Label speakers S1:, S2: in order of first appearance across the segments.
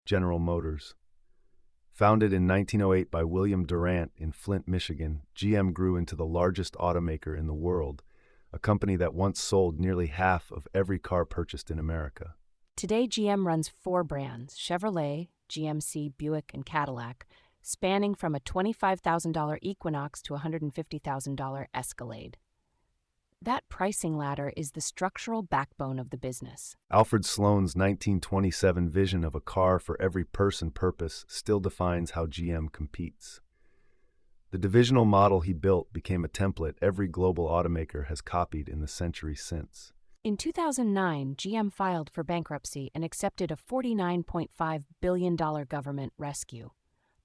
S1: General Motors. Founded in 1908 by William Durant in Flint, Michigan, GM grew into the largest automaker in the world, a company that once sold nearly half of every car purchased in America.
S2: Today, GM runs 4 brands: Chevrolet, GMC, Buick, and Cadillac, spanning from a $25,000 Equinox to a $150,000 Escalade. That pricing ladder is the structural backbone of the business.
S1: Alfred Sloan's 1927 vision of a car for every person purpose still defines how GM competes. The divisional model he built became a template every global automaker has copied in the century since.
S2: In 2009, GM filed for bankruptcy and accepted a $49.5 billion government rescue.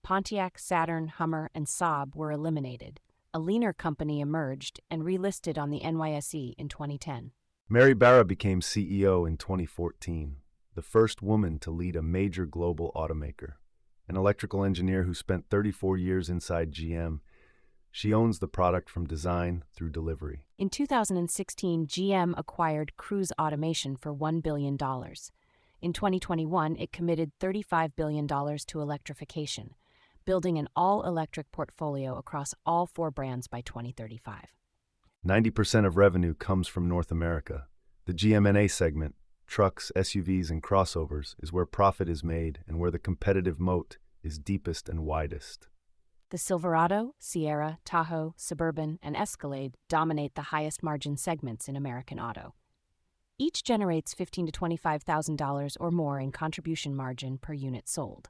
S2: Pontiac, Saturn, Hummer, and Saab were eliminated. A leaner company emerged and relisted on the NYSE in 2010.
S1: Mary Barra became CEO in 2014, the first woman to lead a major global automaker. An electrical engineer who spent 34 years inside GM, she owns the product from design through delivery.
S2: In 2016, GM acquired Cruise Automation for $1 billion. In 2021, it committed $35 billion to electrification, building an all-electric portfolio across all 4 brands by 2035.
S1: 90% of revenue comes from North America. The GMNA segment, trucks, SUVs, and crossovers, is where profit is made and where the competitive moat is deepest and widest.
S2: The Silverado, Sierra, Tahoe, Suburban, and Escalade dominate the highest margin segments in American auto. Each generates $15,000 to $25,000 or more in contribution margin per unit sold.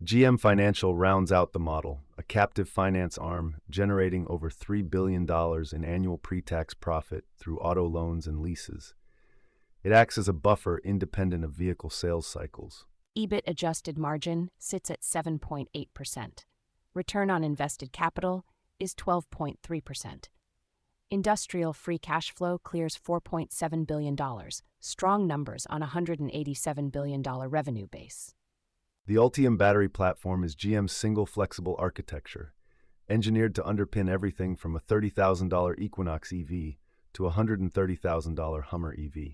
S1: GM Financial rounds out the model, a captive finance arm generating over $3 billion in annual pre-tax profit through auto loans and leases. It acts as a buffer independent of vehicle sales cycles.
S2: EBIT adjusted margin sits at 7.8%. Return on invested capital is 12.3%. Industrial free cash flow clears $4.7 billion, strong numbers on a $187 billion revenue base.
S1: The Ultium battery platform is GM's single flexible architecture, engineered to underpin everything from a $30,000 Equinox EV to a $130,000 Hummer EV.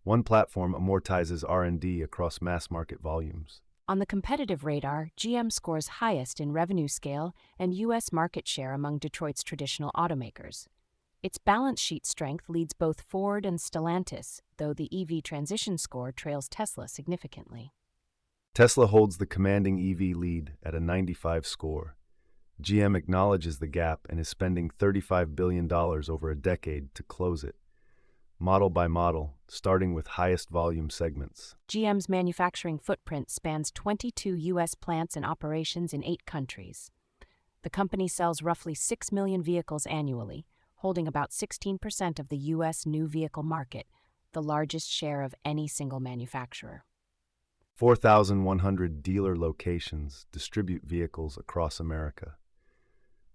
S1: One platform amortizes R&D across mass market volumes.
S2: On the competitive radar, GM scores highest in revenue scale and U.S. market share among Detroit's traditional automakers. Its balance sheet strength leads both Ford and Stellantis, though the EV transition score trails Tesla significantly.
S1: Tesla holds the commanding EV lead at a 95 score. GM acknowledges the gap and is spending $35 billion over a decade to close it, model by model, starting with highest volume segments.
S2: GM's manufacturing footprint spans 22 U.S. plants and operations in 8 countries. The company sells roughly 6 million vehicles annually, holding about 16% of the U.S. new vehicle market, the largest share of any single manufacturer.
S1: 4,100 dealer locations distribute vehicles across America.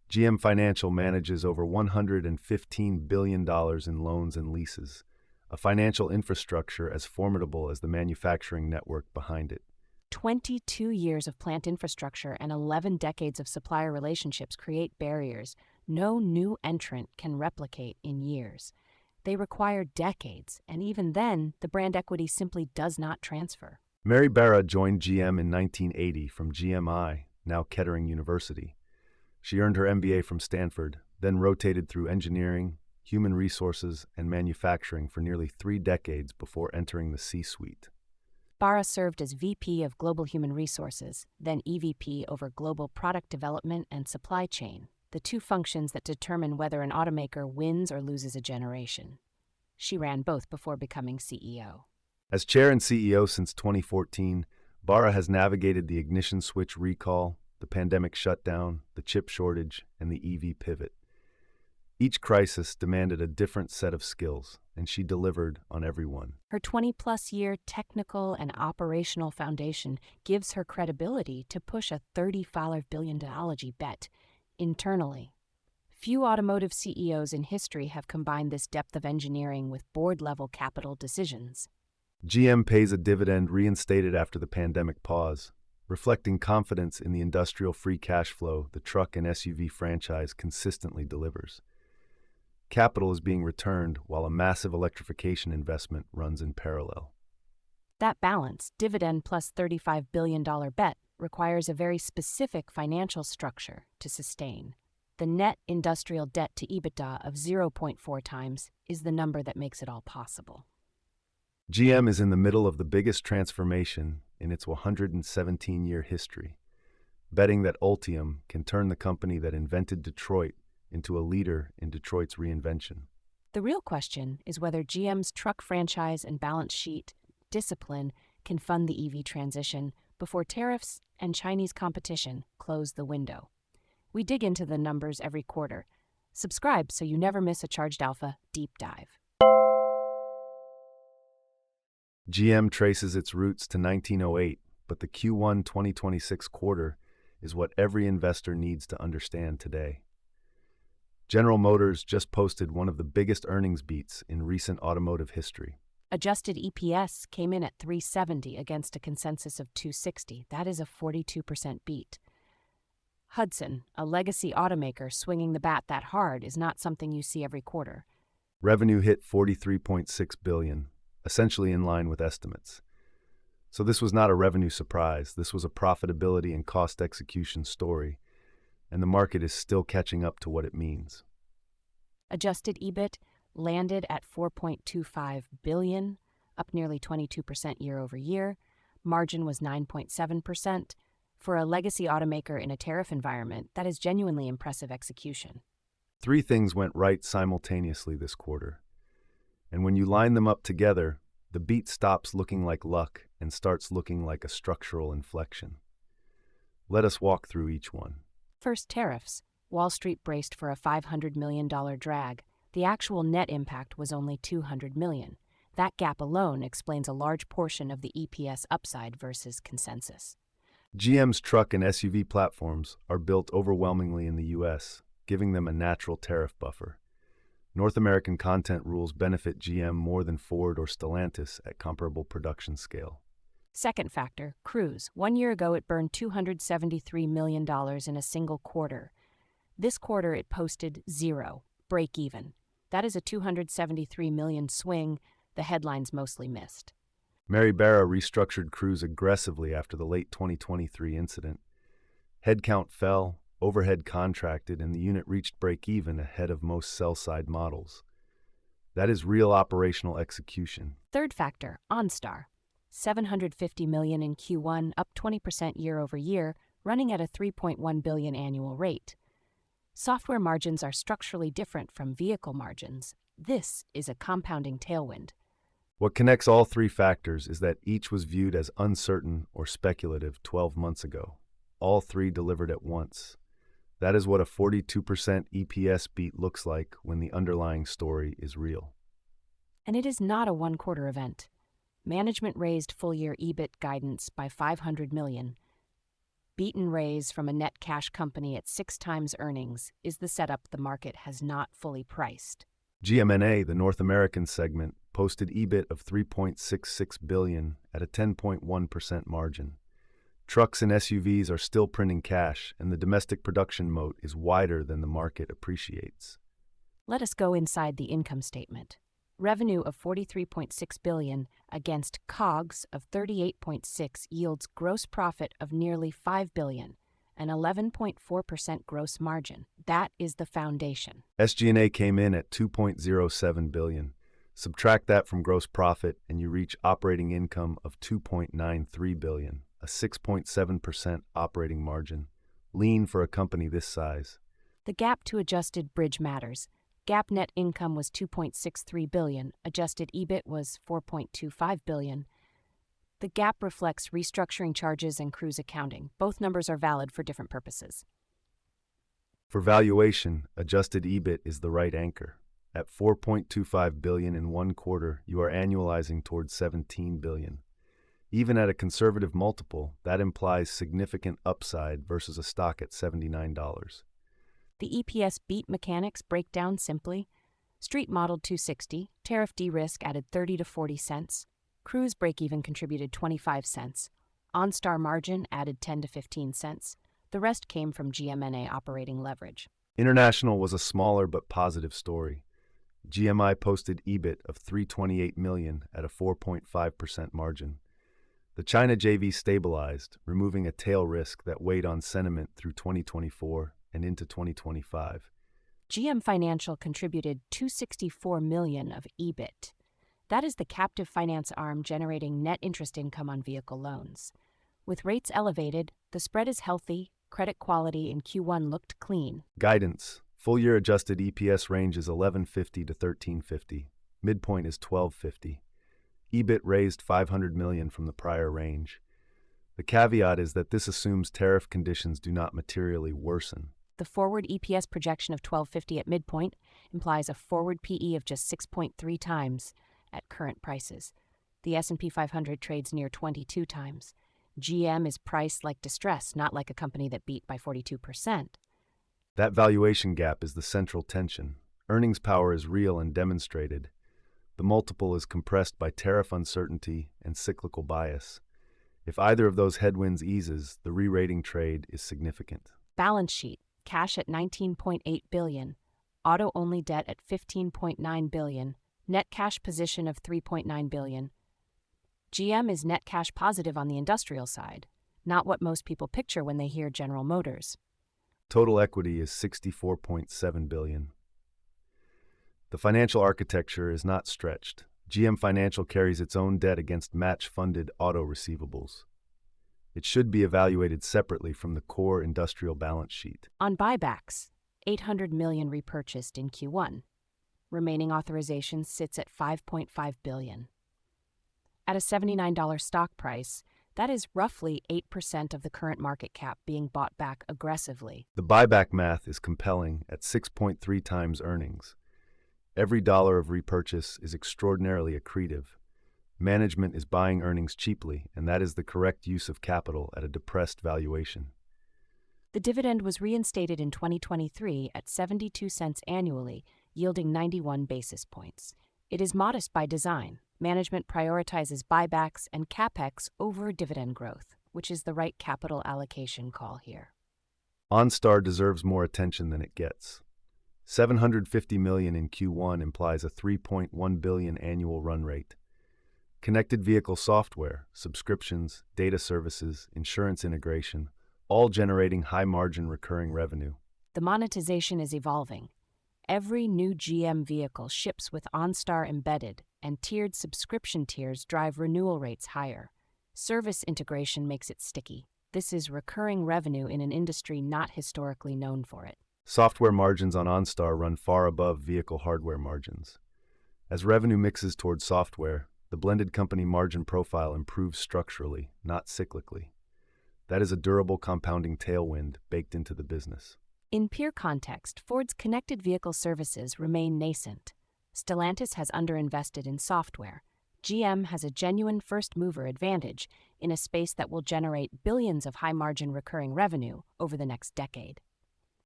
S1: GM Financial manages over $115 billion in loans and leases, a financial infrastructure as formidable as the manufacturing network behind it.
S2: 22 years of plant infrastructure and 11 decades of supplier relationships create barriers no new entrant can replicate in years. They require decades, and even then, the brand equity simply does not transfer.
S1: Mary Barra joined GM in 1980 from GMI, now Kettering University. She earned her MBA from Stanford, then rotated through engineering, human resources, and manufacturing for nearly 3 decades before entering the C-suite.
S2: Barra served as VP of Global Human Resources, then EVP over Global Product Development and Supply Chain, the 2 functions that determine whether an automaker wins or loses a generation. She ran both before becoming CEO.
S1: As chair and CEO since 2014, Barra has navigated the ignition switch recall, the pandemic shutdown, the chip shortage, and the EV pivot. Each crisis demanded a different set of skills, and she delivered on every one.
S2: Her 20-plus year technical and operational foundation gives her credibility to push a $35 billion bet internally. Few automotive CEOs in history have combined this depth of engineering with board-level capital decisions.
S1: GM pays a dividend reinstated after the pandemic pause, reflecting confidence in the industrial free cash flow the truck and SUV franchise consistently delivers. Capital is being returned while a massive electrification investment runs in parallel.
S2: That balance, dividend plus $35 billion bet, requires a very specific financial structure to sustain. The net industrial debt to EBITDA of 0.4 times is the number that makes it all possible.
S1: GM is in the middle of the biggest transformation in its 117-year history, betting that Ultium can turn the company that invented Detroit into a leader in Detroit's reinvention.
S2: The real question is whether GM's truck franchise and balance sheet discipline can fund the EV transition before tariffs and Chinese competition close the window. We dig into the numbers every quarter. Subscribe so you never miss a Charged Alpha deep dive.
S1: GM traces its roots to 1908, but the Q1 2026 quarter is what every investor needs to understand today. General Motors just posted one of the biggest earnings beats in recent automotive history.
S2: Adjusted EPS came in at $3.70 against a consensus of $2.60. That is a 42% beat. Hudson, a legacy automaker swinging the bat that hard, is not something you see every quarter.
S1: Revenue hit $43.6 billion, essentially in line with estimates. So this was not a revenue surprise. This was a profitability and cost execution story, and the market is still catching up to what it means.
S2: Adjusted EBIT landed at $4.25 billion, up nearly 22% year over year. Margin was 9.7%. For a legacy automaker in a tariff environment, that is genuinely impressive execution.
S1: Three things went right simultaneously this quarter. And when you line them up together, the beat stops looking like luck and starts looking like a structural inflection. Let us walk through each one.
S2: First, tariffs. Wall Street braced for a $500 million drag. The actual net impact was only $200 million. That gap alone explains a large portion of the EPS upside versus consensus.
S1: GM's truck and SUV platforms are built overwhelmingly in the U.S., giving them a natural tariff buffer. North American content rules benefit GM more than Ford or Stellantis at comparable production scale.
S2: Second factor, Cruise. 1 year ago, it burned $273 million in a single quarter. This quarter, it posted zero, break even. That is a $273 million swing the headlines mostly missed.
S1: Mary Barra restructured Cruise aggressively after the late 2023 incident. Headcount fell, overhead contracted, and the unit reached break-even ahead of most sell-side models. That is real operational execution.
S2: Third factor, OnStar. $750 million in Q1, up 20% year over year, running at a $3.1 billion annual rate. Software margins are structurally different from vehicle margins. This is a compounding tailwind.
S1: What connects all three factors is that each was viewed as uncertain or speculative 12 months ago. All three delivered at once. That is what a 42% EPS beat looks like when the underlying story is real.
S2: And it is not a one-quarter event. Management raised full-year EBIT guidance by $500 million. Beat and raise from a net cash company at 6 times earnings is the setup the market has not fully priced.
S1: GMNA, the North American segment, posted EBIT of $3.66 billion at a 10.1% margin. Trucks and SUVs are still printing cash, and the domestic production moat is wider than the market appreciates.
S2: Let us go inside the income statement. Revenue of $43.6 billion against COGS of $38.6 yields gross profit of nearly $5 billion, an 11.4% gross margin. That is the foundation.
S1: SG&A came in at $2.07 billion. Subtract that from gross profit, and you reach operating income of $2.93 billion, a 6.7% operating margin. Lean for a company this size.
S2: The gap to adjusted bridge matters. GAAP net income was $2.63 billion. Adjusted EBIT was $4.25 billion. The gap reflects restructuring charges and Cruise accounting. Both numbers are valid for different purposes.
S1: For valuation, adjusted EBIT is the right anchor. At $4.25 billion in one quarter, you are annualizing towards $17 billion. Even at a conservative multiple, that implies significant upside versus a stock at $79.
S2: The EPS beat mechanics break down simply. Street modeled $2.60, tariff de-risk added 30 to 40 cents, Cruise break-even contributed 25 cents, OnStar margin added 10 to 15 cents. The rest came from GMNA operating leverage.
S1: International was a smaller but positive story. GMI posted EBIT of $328 million at a 4.5% margin. The China JV stabilized, removing a tail risk that weighed on sentiment through 2024 and into 2025.
S2: GM Financial contributed $264 million of EBIT. That is the captive finance arm generating net interest income on vehicle loans. With rates elevated, the spread is healthy, credit quality in Q1 looked clean.
S1: Guidance: full-year adjusted EPS range is $11.50 to $13.50. Midpoint is $12.50. EBIT raised $500 million from the prior range. The caveat is that this assumes tariff conditions do not materially worsen.
S2: The forward EPS projection of $12.50 at midpoint implies a forward PE of just 6.3 times at current prices. The S&P 500 trades near 22 times. GM is priced like distress, not like a company that beat by 42%.
S1: That valuation gap is the central tension. Earnings power is real and demonstrated. The multiple is compressed by tariff uncertainty and cyclical bias. If either of those headwinds eases, the re-rating trade is significant.
S2: Balance sheet: cash at $19.8 billion, auto-only debt at $15.9 billion, net cash position of $3.9 billion. GM is net cash positive on the industrial side, not what most people picture when they hear General Motors.
S1: Total equity is $64.7 billion. The financial architecture is not stretched. GM Financial carries its own debt against match-funded auto receivables. It should be evaluated separately from the core industrial balance sheet.
S2: On buybacks, $800 million repurchased in Q1. Remaining authorization sits at $5.5 billion. At a $79 stock price, that is roughly 8% of the current market cap being bought back aggressively.
S1: The buyback math is compelling at 6.3 times earnings. Every dollar of repurchase is extraordinarily accretive. Management is buying earnings cheaply, and that is the correct use of capital at a depressed valuation.
S2: The dividend was reinstated in 2023 at 72 cents annually, yielding 91 basis points. It is modest by design. Management prioritizes buybacks and CapEx over dividend growth, which is the right capital allocation call here.
S1: OnStar deserves more attention than it gets. $750 million in Q1 implies a $3.1 billion annual run rate. Connected vehicle software, subscriptions, data services, insurance integration, all generating high-margin recurring revenue.
S2: The monetization is evolving. Every new GM vehicle ships with OnStar embedded, and tiered subscription tiers drive renewal rates higher. Service integration makes it sticky. This is recurring revenue in an industry not historically known for it.
S1: Software margins on OnStar run far above vehicle hardware margins. As revenue mixes towards software, the blended company margin profile improves structurally, not cyclically. That is a durable compounding tailwind baked into the business.
S2: In peer context, Ford's connected vehicle services remain nascent. Stellantis has underinvested in software. GM has a genuine first-mover advantage in a space that will generate billions of high-margin recurring revenue over the next decade.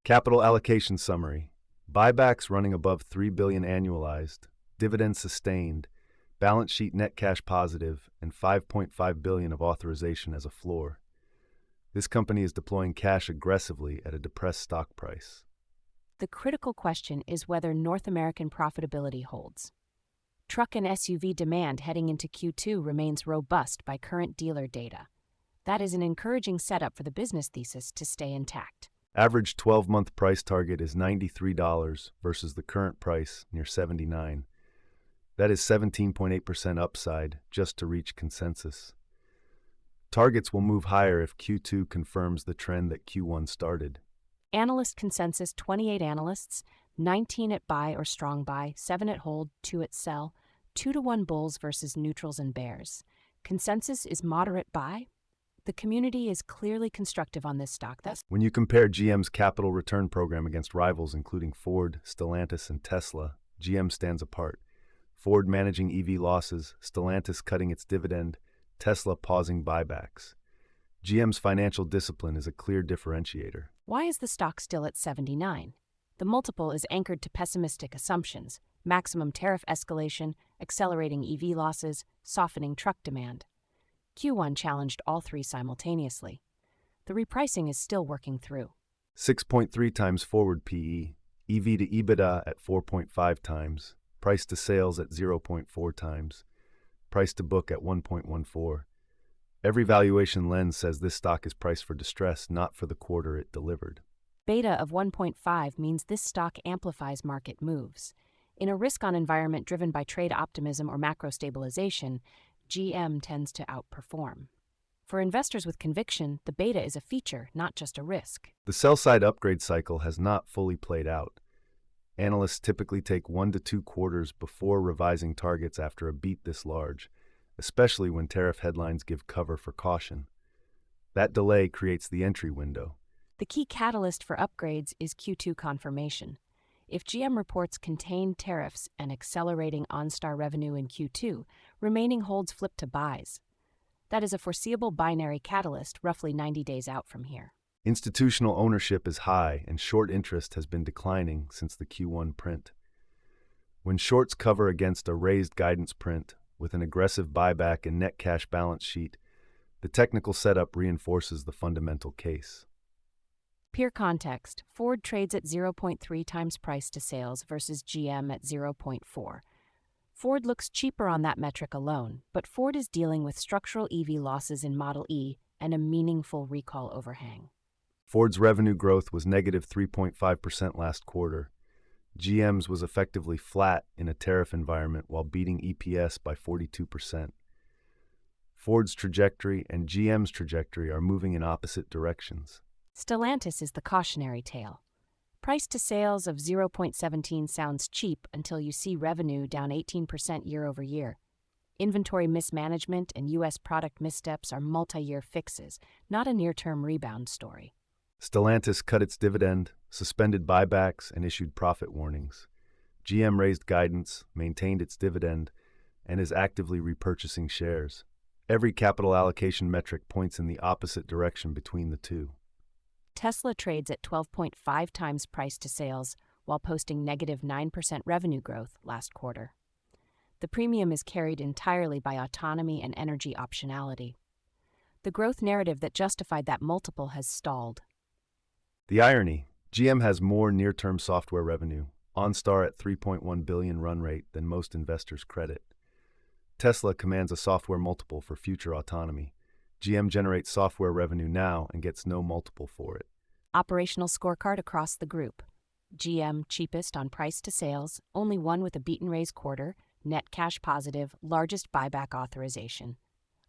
S1: Capital allocation summary: buybacks running above $3 billion annualized, dividends sustained, balance sheet net cash positive, and $5.5 billion of authorization as a floor. This company is deploying cash aggressively at a depressed stock price.
S2: The critical question is whether North American profitability holds. Truck and SUV demand heading into Q2 remains robust by current dealer data. That is an encouraging setup for the business thesis to stay intact.
S1: Average 12-month price target is $93 versus the current price near $79. That is 17.8% upside just to reach consensus. Targets will move higher if Q2 confirms the trend that Q1 started.
S2: Analyst Consensus: 28 analysts, 19 at buy or strong buy, 7 at hold, 2 at sell, 2-to-1 bulls versus neutrals and bears. Consensus is moderate buy. The community is clearly constructive on this stock.
S1: When you compare GM's capital return program against rivals including Ford, Stellantis, and Tesla, GM stands apart. Ford managing EV losses, Stellantis cutting its dividend, Tesla pausing buybacks. GM's financial discipline is a clear differentiator.
S2: Why is the stock still at 79? The multiple is anchored to pessimistic assumptions: maximum tariff escalation, accelerating EV losses, softening truck demand. Q1 challenged all three simultaneously. The repricing is still working through.
S1: 6.3 times forward PE, EV to EBITDA at 4.5 times, price to sales at 0.4 times, price to book at 1.14. Every valuation lens says this stock is priced for distress, not for the quarter it delivered.
S2: Beta of 1.5 means this stock amplifies market moves. In a risk-on environment driven by trade optimism or macro stabilization, GM tends to outperform. For investors with conviction, the beta is a feature, not just a risk.
S1: The sell-side upgrade cycle has not fully played out. Analysts typically take 1 to 2 quarters before revising targets after a beat this large, especially when tariff headlines give cover for caution. That delay creates the entry window.
S2: The key catalyst for upgrades is Q2 confirmation. If GM reports contained tariffs and accelerating OnStar revenue in Q2, remaining holds flip to buys. That is a foreseeable binary catalyst roughly 90 days out from here.
S1: Institutional ownership is high and short interest has been declining since the Q1 print. When shorts cover against a raised guidance print with an aggressive buyback and net cash balance sheet, the technical setup reinforces the fundamental case.
S2: Peer context: Ford trades at 0.3 times price to sales versus GM at 0.4. Ford looks cheaper on that metric alone, but Ford is dealing with structural EV losses in Model E and a meaningful recall overhang.
S1: Ford's revenue growth was negative 3.5% last quarter. GM's was effectively flat in a tariff environment while beating EPS by 42%. Ford's trajectory and GM's trajectory are moving in opposite directions.
S2: Stellantis is the cautionary tale. Price to sales of 0.17 sounds cheap until you see revenue down 18% year over year. Inventory mismanagement and U.S. product missteps are multi-year fixes, not a near-term rebound story.
S1: Stellantis cut its dividend, suspended buybacks, and issued profit warnings. GM raised guidance, maintained its dividend, and is actively repurchasing shares. Every capital allocation metric points in the opposite direction between the two.
S2: Tesla trades at 12.5 times price to sales while posting negative 9% revenue growth last quarter. The premium is carried entirely by autonomy and energy optionality. The growth narrative that justified that multiple has stalled.
S1: The irony: GM has more near-term software revenue, OnStar at $3.1 billion run rate, than most investors credit. Tesla commands a software multiple for future autonomy. GM generates software revenue now and gets no multiple for it.
S2: Operational scorecard across the group. GM cheapest on price to sales, only one with a beat and raise quarter, net cash positive, largest buyback authorization.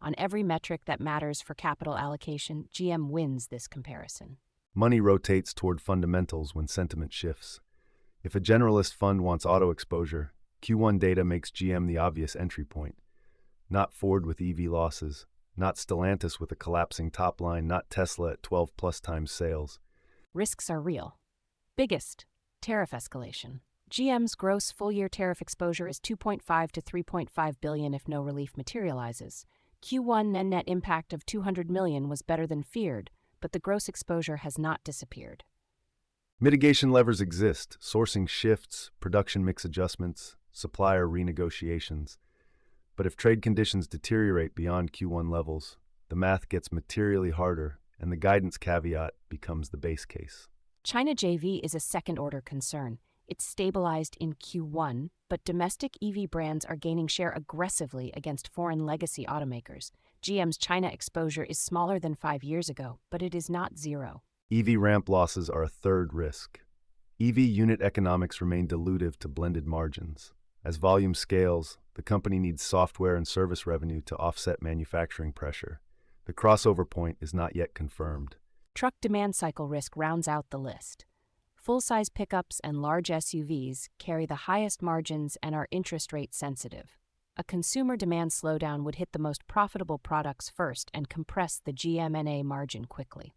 S2: On every metric that matters for capital allocation, GM wins this comparison.
S1: Money rotates toward fundamentals when sentiment shifts. If a generalist fund wants auto exposure, Q1 data makes GM the obvious entry point. Not Ford with EV losses, not Stellantis with a collapsing top line, not Tesla at 12+ times sales.
S2: Risks are real. Biggest: tariff escalation. GM's gross full-year tariff exposure is $2.5 to $3.5 billion if no relief materializes. Q1 net impact of $200 million was better than feared, but the gross exposure has not disappeared.
S1: Mitigation levers exist: sourcing shifts, production mix adjustments, supplier renegotiations. But if trade conditions deteriorate beyond Q1 levels, the math gets materially harder, and the guidance caveat becomes the base case.
S2: China JV is a second-order concern. It's stabilized in Q1, but domestic EV brands are gaining share aggressively against foreign legacy automakers. GM's China exposure is smaller than 5 years ago, but it is not zero.
S1: EV ramp losses are a third risk. EV unit economics remain dilutive to blended margins. As volume scales, the company needs software and service revenue to offset manufacturing pressure. The crossover point is not yet confirmed.
S2: Truck demand cycle risk rounds out the list. Full-size pickups and large SUVs carry the highest margins and are interest rate sensitive. A consumer demand slowdown would hit the most profitable products first and compress the GMNA margin quickly.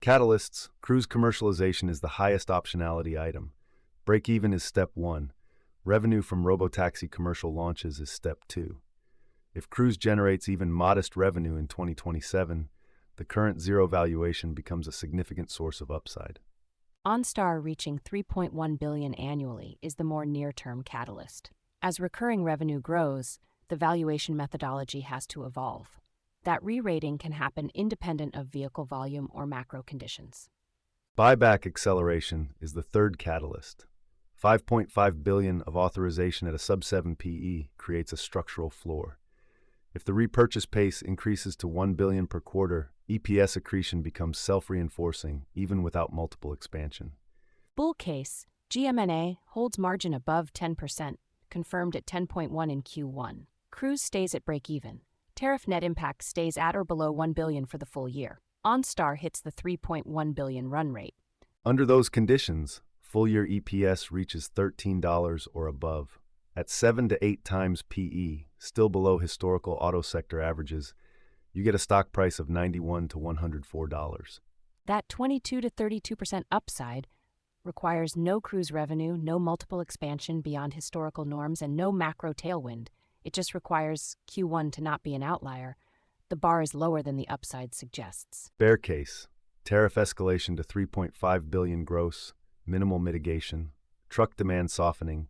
S1: Catalysts: Cruise commercialization is the highest optionality item. Breakeven is step 1. Revenue from robotaxi commercial launches is step 2. If Cruise generates even modest revenue in 2027, the current zero valuation becomes a significant source of upside.
S2: OnStar reaching $3.1 billion annually is the more near-term catalyst. As recurring revenue grows, the valuation methodology has to evolve. That re-rating can happen independent of vehicle volume or macro conditions.
S1: Buyback acceleration is the third catalyst. $5.5 billion of authorization at a sub-7 PE creates a structural floor. If the repurchase pace increases to $1 billion per quarter, EPS accretion becomes self-reinforcing, even without multiple expansion.
S2: Bull case, GMNA holds margin above 10%, confirmed at 10.1 in Q1. Cruise stays at breakeven. Tariff net impact stays at or below $1 billion for the full year. OnStar hits the $3.1 billion run rate.
S1: Under those conditions, full-year EPS reaches $13 or above. At 7 to 8 times PE, still below historical auto sector averages, you get a stock price of $91 to $104.
S2: That 22 to 32% upside requires no cruise revenue, no multiple expansion beyond historical norms, and no macro tailwind. It just requires Q1 to not be an outlier. The bar is lower than the upside suggests.
S1: Bear case, tariff escalation to $3.5 billion gross, minimal mitigation, truck demand softening,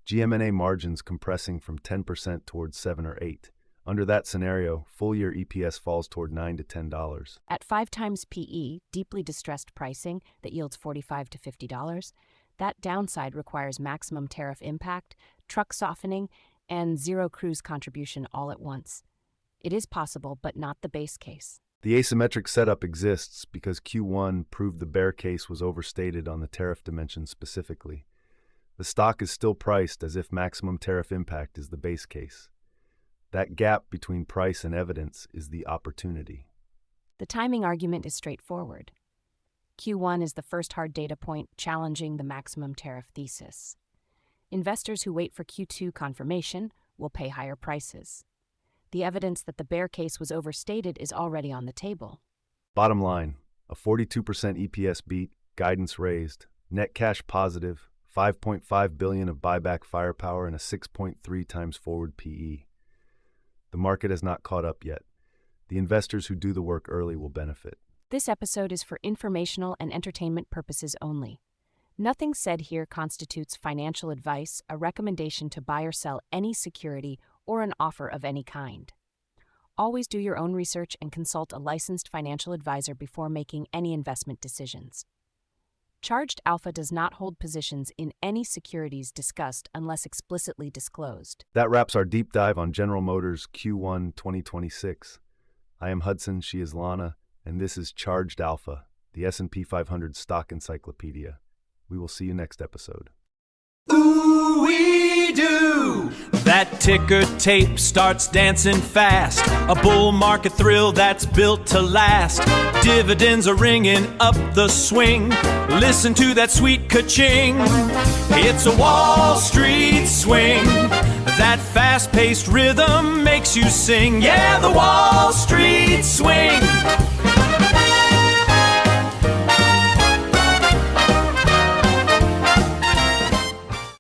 S1: GMNA margins compressing from 10% towards 7 or 8. Under that scenario, full-year EPS falls toward $9 to $10.
S2: At 5 times PE, deeply distressed pricing that yields $45 to $50, that downside requires maximum tariff impact, truck softening, and zero cruise contribution all at once. It is possible, but not the base case.
S1: The asymmetric setup exists because Q1 proved the bear case was overstated on the tariff dimension specifically. The stock is still priced as if maximum tariff impact is the base case. That gap between price and evidence is the opportunity.
S2: The timing argument is straightforward. Q1 is the first hard data point challenging the maximum tariff thesis. Investors who wait for Q2 confirmation will pay higher prices. The evidence that the bear case was overstated is already on the table.
S1: Bottom line, a 42% EPS beat, guidance raised, net cash positive, $5.5 billion of buyback firepower, and a 6.3 times forward PE. The market has not caught up yet. The investors who do the work early will benefit.
S2: This episode is for informational and entertainment purposes only. Nothing said here constitutes financial advice, a recommendation to buy or sell any security, or an offer of any kind. Always do your own research and consult a licensed financial advisor before making any investment decisions. Charged Alpha does not hold positions in any securities discussed unless explicitly disclosed.
S1: That wraps our deep dive on General Motors Q1 2026. I am Hudson, she is Lana, and this is Charged Alpha, the S&P 500 stock encyclopedia. We will see you next episode.
S3: Ooh, we do! That ticker tape starts dancing fast. A bull market thrill that's built to last. Dividends are ringing up the swing. Listen to that sweet ka-ching. It's a Wall Street swing. That fast-paced rhythm makes you sing. Yeah, the Wall Street swing.